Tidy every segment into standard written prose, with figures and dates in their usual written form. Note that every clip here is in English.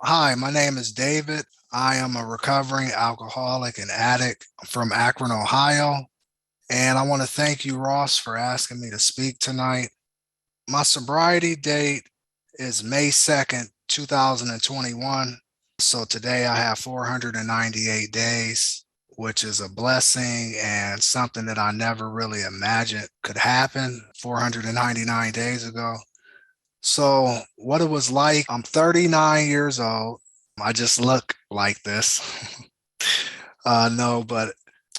Hi, my name is David. I am a recovering alcoholic and addict from Akron, Ohio. And I want to thank you, Ross, for asking me to speak tonight. My sobriety date is May 2nd, 2021. So today I have 498 days, which is a blessing and something that I never really imagined could happen 499 days ago. So, what it was like, I'm 39 years old. I just look like this. No, but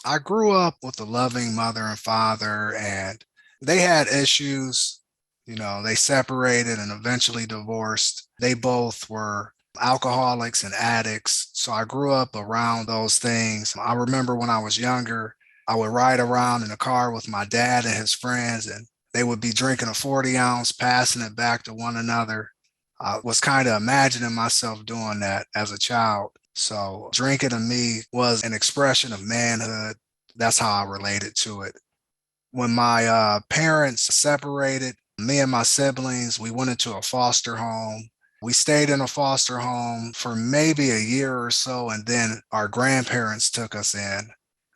I grew up with a loving mother and father, and they had issues. They separated and eventually divorced. They both were alcoholics and addicts. So I grew up around those things. I remember when I was younger, I would ride around in a car with my dad and his friends, and they would be drinking a 40 ounce, passing it back to one another. I was kind of imagining myself doing that as a child. So drinking to me was an expression of manhood. That's how I related to it. When my parents separated, me and my siblings, we went into a foster home. We stayed in a foster home for maybe a year or so, and then our grandparents took us in.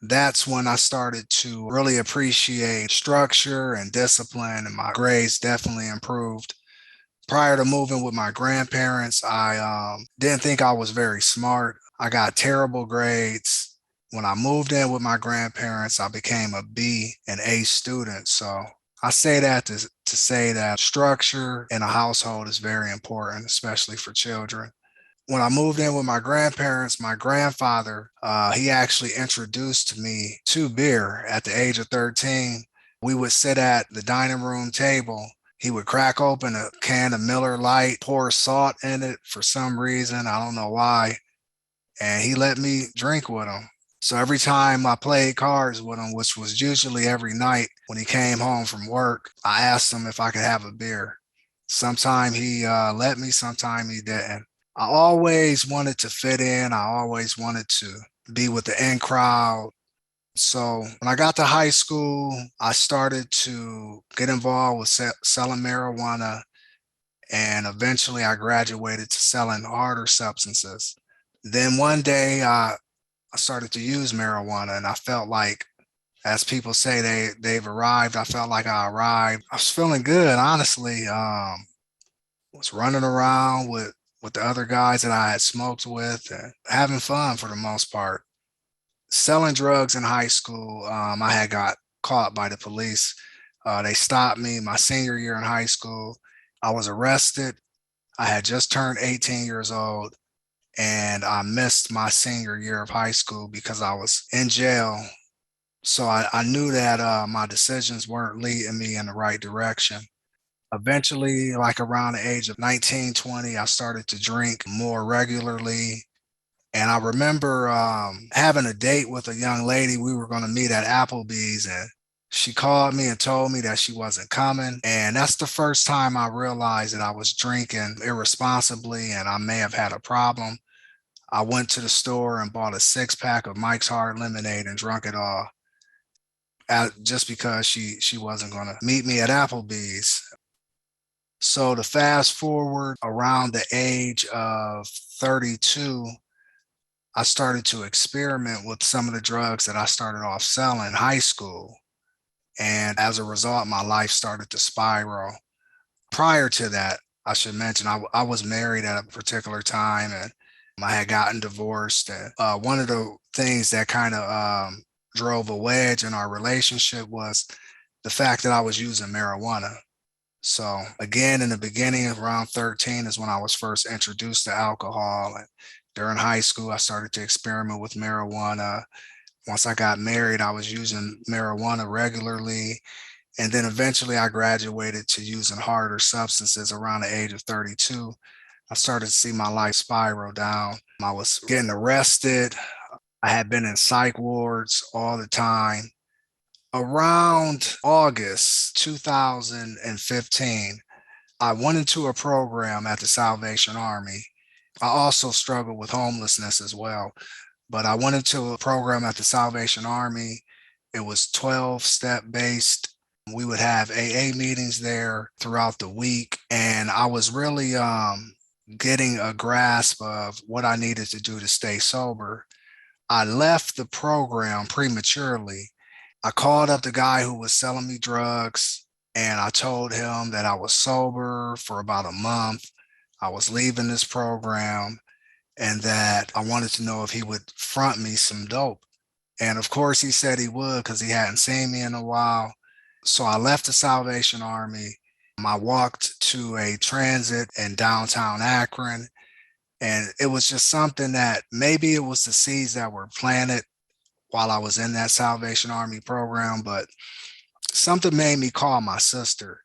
That's when I started to really appreciate structure and discipline, and my grades definitely improved. Prior to moving with my grandparents, I didn't think I was very smart. I got terrible grades. When I moved in with my grandparents, I became a B and A student. So I say that to say that structure in a household is very important, especially for children. When I moved in with my grandparents, my grandfather, he actually introduced me to beer at the age of 13. We would sit at the dining room table. He would crack open a can of Miller Lite, pour salt in it for some reason. I don't know why. And he let me drink with him. So every time I played cards with him, which was usually every night when he came home from work, I asked him if I could have a beer. Sometime he let me, sometime he didn't. I always wanted to fit in. I always wanted to be with the in crowd. So when I got to high school, I started to get involved with selling marijuana, and eventually I graduated to selling harder substances. Then one day I started to use marijuana, and I felt like, as people say, they've arrived. I felt like I arrived. I was feeling good, honestly. Was running around with the other guys that I had smoked with and having fun for the most part. Selling drugs in high school, I had got caught by the police. They stopped me my senior year in high school. I was arrested. I had just turned 18 years old, and I missed my senior year of high school because I was in jail. So I knew that my decisions weren't leading me in the right direction. Eventually, like around the age of 19, 20, I started to drink more regularly. And I remember having a date with a young lady. We were going to meet at Applebee's, and she called me and told me that she wasn't coming. And that's the first time I realized that I was drinking irresponsibly and I may have had a problem. I went to the store and bought a 6 pack of Mike's Hard Lemonade and drunk it all just because she wasn't going to meet me at Applebee's. So to fast forward around the age of 32, I started to experiment with some of the drugs that I started off selling in high school. And as a result, my life started to spiral. Prior to that, I should mention, I was married at a particular time, and I had gotten divorced. And one of the things that kind of drove a wedge in our relationship was the fact that I was using marijuana. So again, in the beginning, around 13 is when I was first introduced to alcohol. And during high school, I started to experiment with marijuana. Once I got married, I was using marijuana regularly. And then eventually I graduated to using harder substances around the age of 32. I started to see my life spiral down. I was getting arrested. I had been in psych wards all the time. Around August 2015, I went into a program at the Salvation Army. I also struggled with homelessness as well, but I went into a program at the Salvation Army. It was 12-step based. We would have AA meetings there throughout the week, and I was really getting a grasp of what I needed to do to stay sober, I left the program prematurely. I called up the guy who was selling me drugs and I told him that I was sober for about a month. I was leaving this program and that I wanted to know if he would front me some dope. And of course, he said he would because he hadn't seen me in a while. So I left the Salvation Army. I walked to a transit in downtown Akron. And it was just something that maybe it was the seeds that were planted while I was in that Salvation Army program, but something made me call my sister.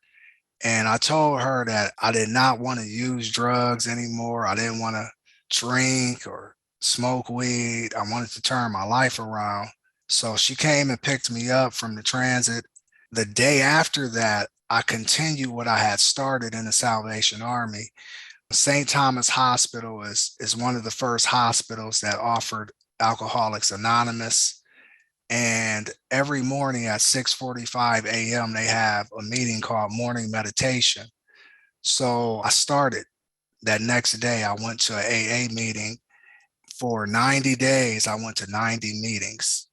And I told her that I did not want to use drugs anymore. I didn't want to drink or smoke weed. I wanted to turn my life around. So she came and picked me up from the transit. The day after that, I continued what I had started in the Salvation Army. St. Thomas Hospital is one of the first hospitals that offered Alcoholics Anonymous. And every morning at 6:45 a.m., they have a meeting called morning meditation. So I started that next day. I went to an AA meeting for 90 days. I went to 90 meetings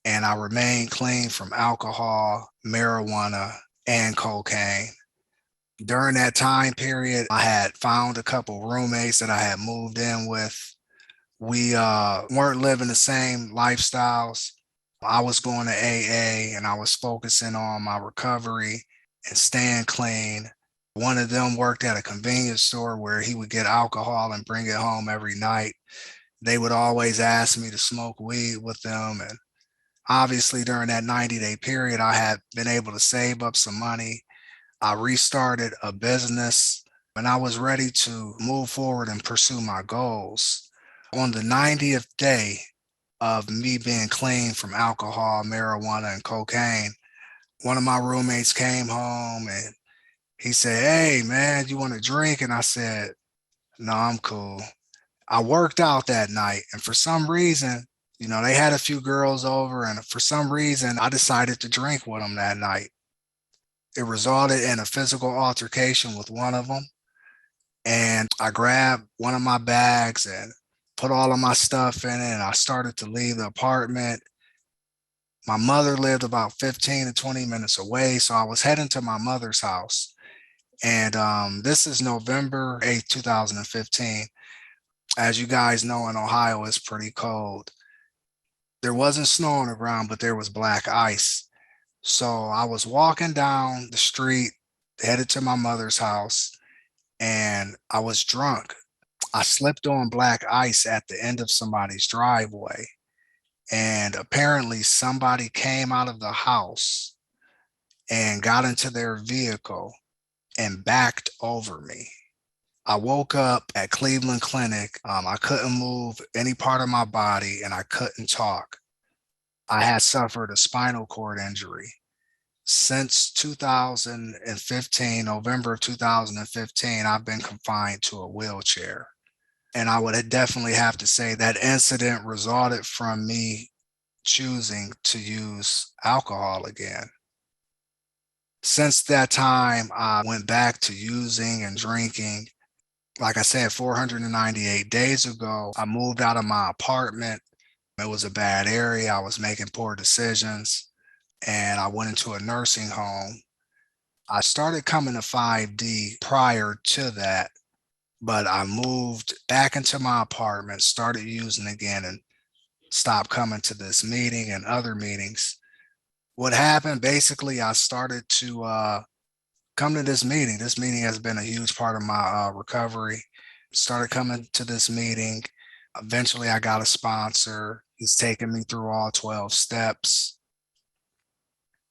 and I remained clean from alcohol, marijuana, and cocaine. During that time period, I had found a couple roommates that I had moved in with. We weren't living the same lifestyles. I was going to AA and I was focusing on my recovery and staying clean. One of them worked at a convenience store where he would get alcohol and bring it home every night. They would always ask me to smoke weed with them. And obviously, during that 90-day period, I had been able to save up some money. I restarted a business and I was ready to move forward and pursue my goals. On the 90th day of me being clean from alcohol, marijuana, and cocaine, one of my roommates came home and he said, "Hey, man, you want to drink?" And I said, "No, I'm cool." I worked out that night. And for some reason, they had a few girls over. And for some reason, I decided to drink with them that night. It resulted in a physical altercation with one of them. And I grabbed one of my bags and put all of my stuff in it. And I started to leave the apartment. My mother lived about 15 to 20 minutes away. So I was heading to my mother's house. And this is November 8th, 2015. As you guys know, in Ohio, it's pretty cold. There wasn't snow on the ground, but there was black ice. So I was walking down the street, headed to my mother's house, and I was drunk. I slipped on black ice at the end of somebody's driveway. And apparently, somebody came out of the house and got into their vehicle and backed over me. I woke up at Cleveland Clinic. I couldn't move any part of my body and I couldn't talk. I had suffered a spinal cord injury. Since 2015, November of 2015, I've been confined to a wheelchair. And I would definitely have to say that incident resulted from me choosing to use alcohol again. Since that time, I went back to using and drinking. Like I said, 498 days ago, I moved out of my apartment. It was a bad area. I was making poor decisions and I went into a nursing home. I started coming to 5D prior to that, but I moved back into my apartment, started using again, and stopped coming to this meeting and other meetings. What happened, basically, I started to come to this meeting. This meeting has been a huge part of my recovery. Started coming to this meeting. Eventually, I got a sponsor. He's taken me through all 12 steps.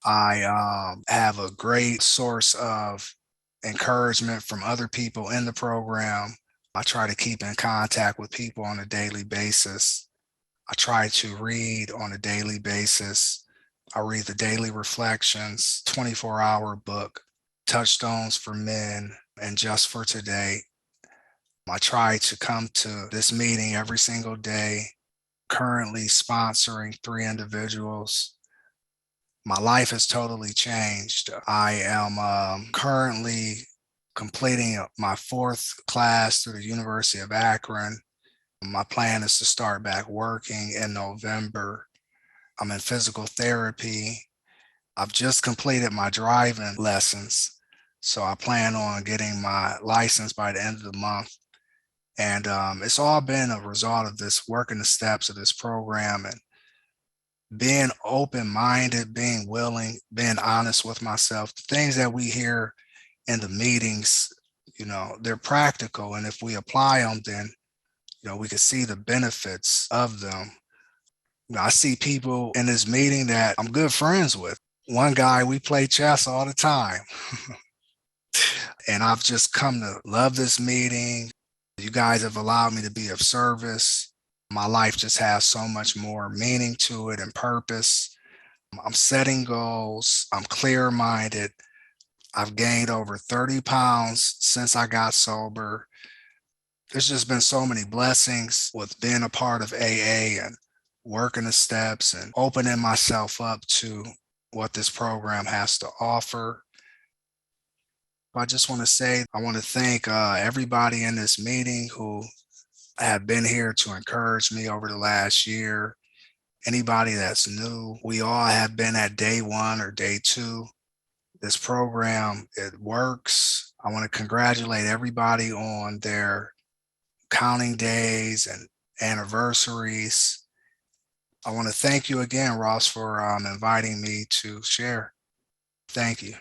I have a great source of encouragement from other people in the program. I try to keep in contact with people on a daily basis. I try to read on a daily basis. I read the Daily Reflections, 24-hour book, Touchstones for Men, and Just for Today. I try to come to this meeting every single day, currently sponsoring 3 individuals. My life has totally changed. I am currently completing my fourth class through the University of Akron. My plan is to start back working in November. I'm in physical therapy. I've just completed my driving lessons. So I plan on getting my license by the end of the month. And it's all been a result of this working the steps of this program and being open minded, being willing, being honest with myself. The things that we hear in the meetings, they're practical. And if we apply them, then, we can see the benefits of them. I see people in this meeting that I'm good friends with. One guy, we play chess all the time. And I've just come to love this meeting. You guys have allowed me to be of service. My life just has so much more meaning to it and purpose. I'm setting goals. I'm clear minded. I've gained over 30 pounds since I got sober. There's just been so many blessings with being a part of AA and working the steps and opening myself up to what this program has to offer. I just want to say, I want to thank everybody in this meeting who have been here to encourage me over the last year. Anybody that's new, we all have been at day one or day two. This program, it works. I want to congratulate everybody on their counting days and anniversaries. I want to thank you again, Ross, for inviting me to share. Thank you.